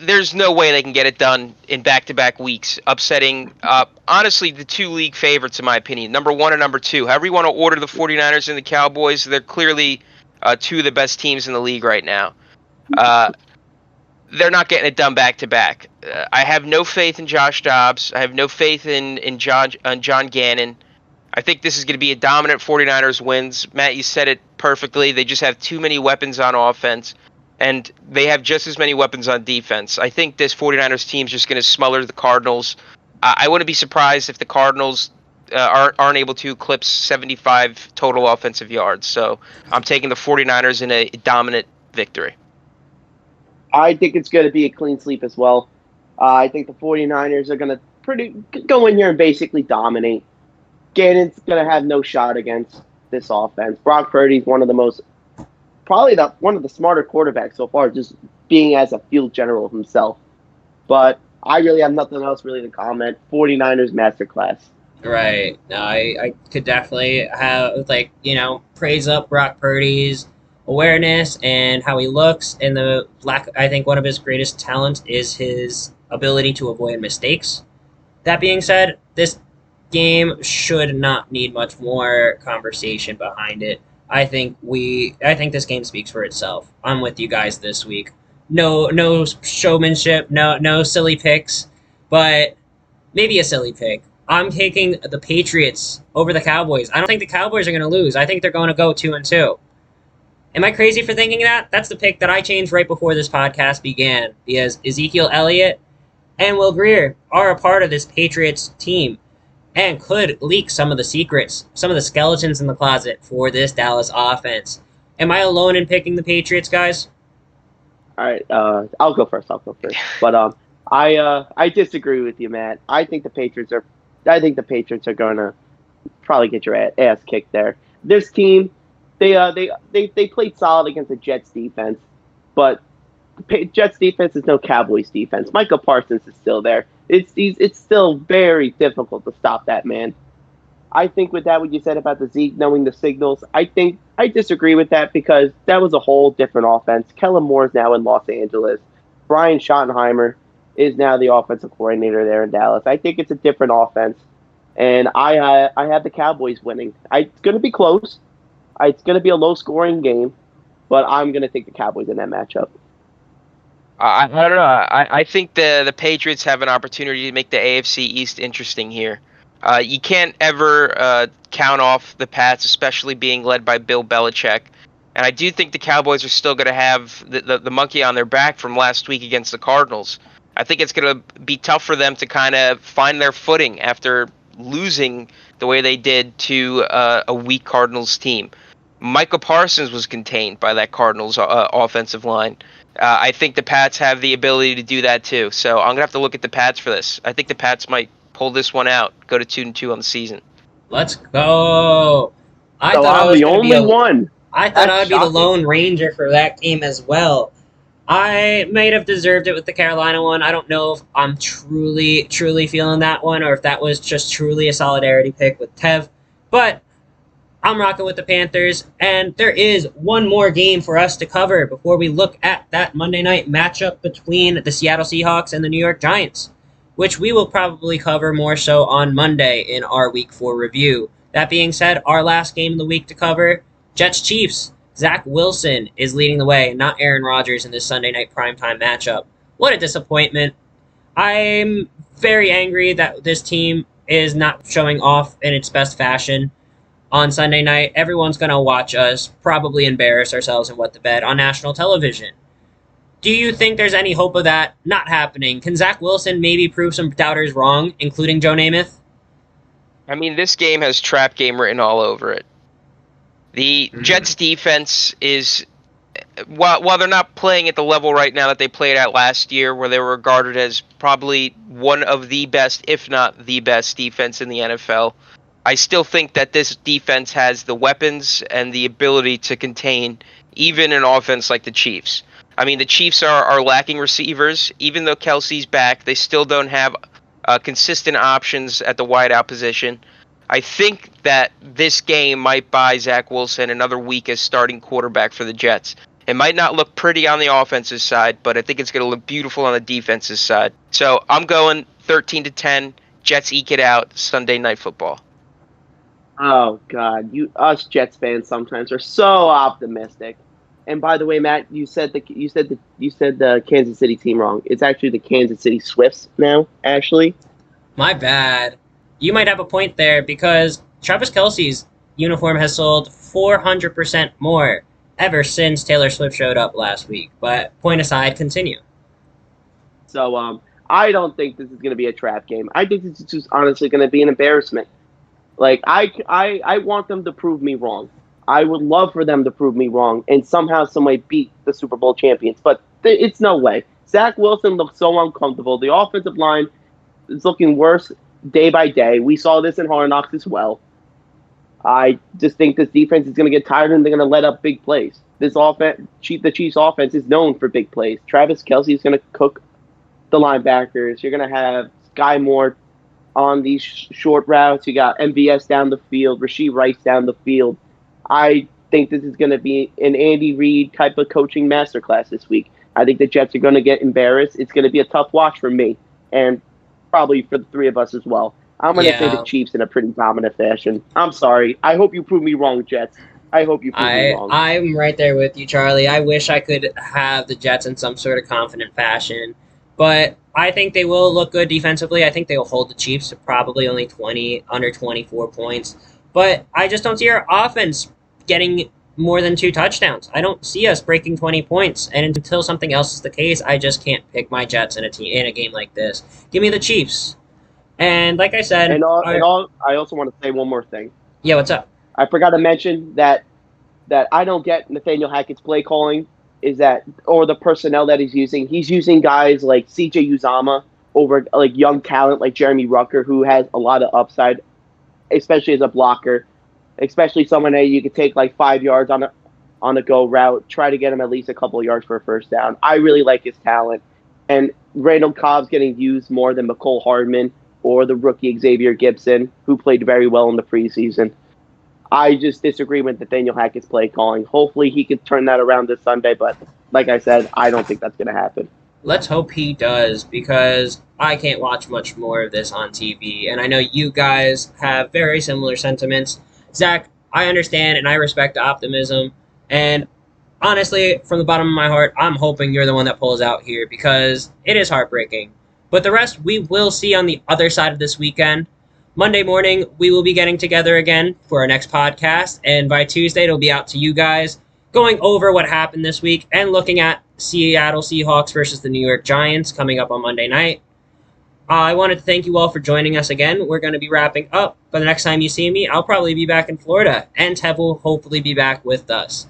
there's no way they can get it done in back-to-back weeks, upsetting, honestly, the two league favorites, in my opinion, number 1 and number 2. However you want to order the 49ers and the Cowboys, they're clearly two of the best teams in the league right now. They're not getting it done back-to-back. I have no faith in Josh Dobbs. I have no faith in John Gannon. I think this is going to be a dominant 49ers wins. Matt, you said it perfectly. They just have too many weapons on offense, and they have just as many weapons on defense. I think this 49ers team is just going to smother the Cardinals. I wouldn't be surprised if the Cardinals aren't able to eclipse 75 total offensive yards. So I'm taking the 49ers in a dominant victory. I think it's going to be a clean sweep as well. I think the 49ers are going to go in here and basically dominate. Gannon's going to have no shot against this offense. Brock Purdy's one of the smarter quarterbacks so far, just being as a field general himself. But I really have nothing else really to comment. 49ers masterclass. Right. No, I could definitely have, praise up Brock Purdy's awareness and how he looks, and I think one of his greatest talents is his ability to avoid mistakes. That being said, this game should not need much more conversation behind it. I think this game speaks for itself. I'm with you guys this week. No showmanship, no silly picks, but maybe a silly pick. I'm taking the Patriots over the Cowboys. I don't think the Cowboys are going to lose. I think they're going to go 2-2. Am I crazy for thinking that? That's the pick that I changed right before this podcast began, because Ezekiel Elliott and Will Grier are a part of this Patriots team and could leak some of the secrets, some of the skeletons in the closet for this Dallas offense. Am I alone in picking the Patriots, guys? All right, I'll go first. But I disagree with you, Matt. I think the Patriots are going to probably get your ass kicked there. This team, they played solid against the Jets defense, but Jets defense is no Cowboys defense. Micah Parsons is still there. It's still very difficult to stop that man. I think with that, what you said about the Zeke knowing the signals, I disagree with that, because that was a whole different offense. Kellen Moore is now in Los Angeles. Brian Schottenheimer is now the offensive coordinator there in Dallas. I think it's a different offense, and I have the Cowboys winning. It's going to be close. It's going to be a low-scoring game, but I'm going to take the Cowboys in that matchup. I don't know. I think the Patriots have an opportunity to make the AFC East interesting here. You can't ever count off the Pats, especially being led by Bill Belichick. And I do think the Cowboys are still going to have the monkey on their back from last week against the Cardinals. I think it's going to be tough for them to kind of find their footing after losing the way they did to a weak Cardinals team. Micah Parsons was contained by that Cardinals offensive line. I think the Pats have the ability to do that too. So I'm going to have to look at the Pats for this. I think the Pats might pull this one out, go to 2-2 on the season. Let's go. I thought I was the only one. I thought I'd be the Lone Ranger for that game as well. I might have deserved it with the Carolina one. I don't know if I'm truly feeling that one, or if that was just truly a solidarity pick with Tev. But I'm rocking with the Panthers, and there is one more game for us to cover before we look at that Monday night matchup between the Seattle Seahawks and the New York Giants, which we will probably cover more so on Monday in our Week 4 review. That being said, our last game of the week to cover, Jets-Chiefs. Zach Wilson is leading the way, not Aaron Rodgers in this Sunday night primetime matchup. What a disappointment. I'm very angry that this team is not showing off in its best fashion on Sunday night. Everyone's going to watch us probably embarrass ourselves and wet the bed on national television. Do you think there's any hope of that not happening? Can Zach Wilson maybe prove some doubters wrong, including Joe Namath? I mean, this game has trap game written all over it. The Jets defense is, while they're not playing at the level right now that they played at last year, where they were regarded as probably one of the best, if not the best defense in the NFL, I still think that this defense has the weapons and the ability to contain even an offense like the Chiefs. I mean, the Chiefs are lacking receivers. Even though Kelsey's back, they still don't have consistent options at the wideout position. I think that this game might buy Zach Wilson another week as starting quarterback for the Jets. It might not look pretty on the offensive side, but I think it's going to look beautiful on the defensive side. So I'm going 13-10. Jets eke it out Sunday Night Football. Oh God, us Jets fans sometimes are so optimistic. And by the way, Matt, you said the Kansas City team wrong. It's actually the Kansas City Swifts now. Actually, my bad. You might have a point there because Travis Kelce's uniform has sold 400% more ever since Taylor Swift showed up last week. But point aside, continue. So I don't think this is going to be a trap game. I think this is just honestly going to be an embarrassment. Like, I want them to prove me wrong. I would love for them to prove me wrong and somehow, someway beat the Super Bowl champions. But it's no way. Zach Wilson looks so uncomfortable. The offensive line is looking worse day by day. We saw this in Hard Knocks as well. I just think this defense is going to get tired and they're going to let up big plays. This offense, the Chiefs' offense is known for big plays. Travis Kelce is going to cook the linebackers. You're going to have Sky Moore on these short routes. You got MVS down the field, Rashee Rice down the field. I think this is going to be an Andy Reid type of coaching masterclass this week. I think the Jets are going to get embarrassed. It's going to be a tough watch for me and probably for the three of us as well. I'm going to say the Chiefs in a pretty dominant fashion. I'm sorry. I hope you prove me wrong, Jets. I hope you prove me wrong. I'm right there with you, Charlie. I wish I could have the Jets in some sort of confident fashion. But I think they will look good defensively. I think they will hold the Chiefs to probably only under 24 points. But I just don't see our offense getting more than 2 touchdowns. I don't see us breaking 20 points. And until something else is the case, I just can't pick my Jets in a game like this. Give me the Chiefs. And like I said... I also want to say one more thing. Yeah, what's up? I forgot to mention that I don't get Nathaniel Hackett's play calling. Or the personnel that he's using. He's using guys like CJ Uzomah over like young talent like Jeremy Rucker, who has a lot of upside, especially as a blocker, especially someone that you could take like 5 yards on a go route, try to get him at least a couple of yards for a first down. I really like his talent. And Randall Cobb's getting used more than McCole Hardman or the rookie Xavier Gibson, who played very well in the preseason. I just disagree with Nathaniel Hackett's play calling. Hopefully he could turn that around this Sunday, but like I said, I don't think that's going to happen. Let's hope he does, because I can't watch much more of this on TV, and I know you guys have very similar sentiments. Zach, I understand and I respect the optimism, and honestly, from the bottom of my heart, I'm hoping you're the one that pulls out here, because it is heartbreaking. But the rest we will see on the other side of this weekend. Monday morning, we will be getting together again for our next podcast, and by Tuesday, it'll be out to you guys, going over what happened this week and looking at Seattle Seahawks versus the New York Giants coming up on Monday night. I wanted to thank you all for joining us again. We're going to be wrapping up, but the next time you see me, I'll probably be back in Florida, and Tev will hopefully be back with us.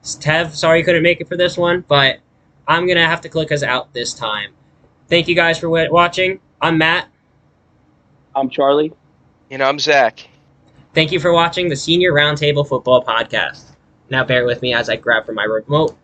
Tev, sorry you couldn't make it for this one, but I'm going to have to click us out this time. Thank you guys for watching. I'm Matt. I'm Charlie. And I'm Zach. Thank you for watching the Senior Roundtable Football Podcast. Now bear with me as I grab for my remote.